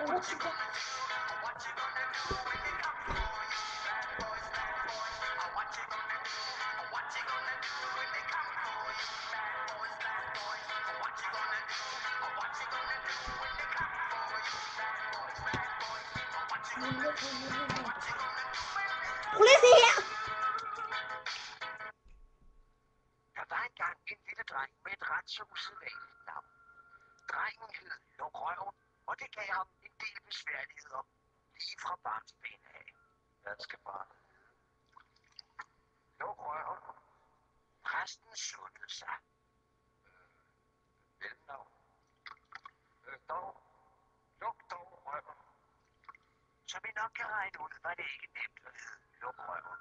Prøv lige at se her. Der var engang en lille dreng med et ret så usædvanligt navn. Drengen hed Luk Røven, og det gav ham en del besværligheder lige fra barnsben af. Hvad skal barnet hedde? Luk Røven. Præsten sundede sig. Mellemnavn. Luk dog Røven. Som I nok kan regne ud, var det ikke nemt at hedde Luk Røven.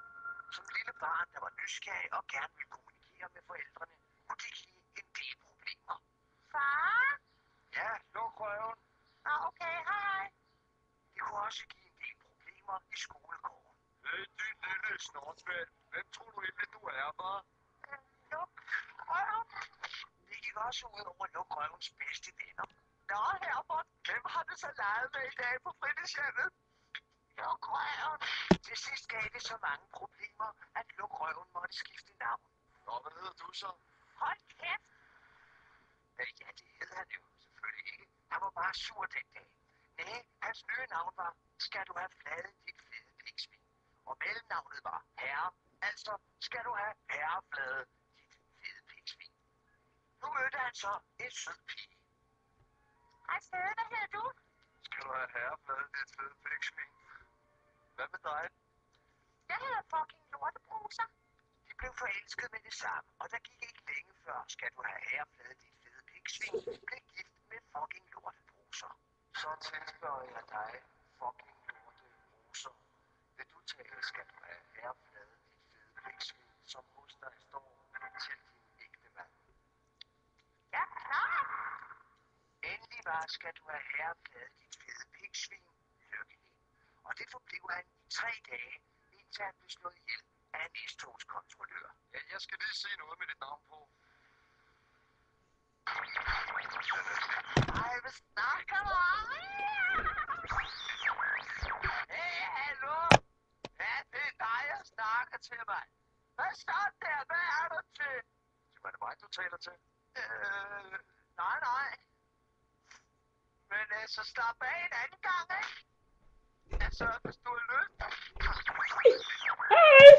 Som lille barn, der var nysgerrig og gerne ville kommunikere med forældrene, kunne det give en del problemer. Far? Ja, Luk Røven. Okay, hej. Det kunne også give en del problemer i skolegården. Hey, din lille snortvalg. Hvem tror du egentlig, du er, hva'? Luk røven. Det gik også ud over Luk Røvens bedste venner. Nå, Herbert, hvem har du så leget med i dag på fritidshjemmet? Luk røven. Til sidst gav det så mange problemer, at Luk Røven måtte skifte navn. Nå, hvad hedder du så? Hold kæft. Ja, det hed han jo selvfølgelig ikke. Han var bare sur den dag. Nej, hans nye navn var, skal du have fladet dit fede pigsvin. Og mellemnavnet var herre, altså skal du have herrefladet dit fede pigsvin. Nu mødte han så en sød pige. Hej, Stede, hvad hedder du? Skal du have herrefladet dit fede pigsvin? Hvad med dig? Jeg hedder fucking lortebruser. De blev forelsket med det samme, og der gik ikke længe før, skal du have herrefladet dit fede pigsvin, blev gift med fucking lortebruser. Så tilspørger jeg dig, fucking lortebruser. Vil du tage, skal du have herrefladet dit fede pigsvin, som hos dig står til din ægte mand? Ja, klar. Endelig var, skal du have herrefladet dit fede pigsvin, lykkelig. Og det forblev han i 3 dage, indtil han blev slået ihjel af en S-togskontrollør. Ja, jeg skal lige se noget med dit navn på. Ej, hvad snakker du om? Hey, hallo. Ja, det er dig, jeg snakker til mig. Hvad så der? Hvad er du til? Var det mig, du taler til? Nej. Men så slap af en anden gang, ikke? Altså, hvis du har lyst.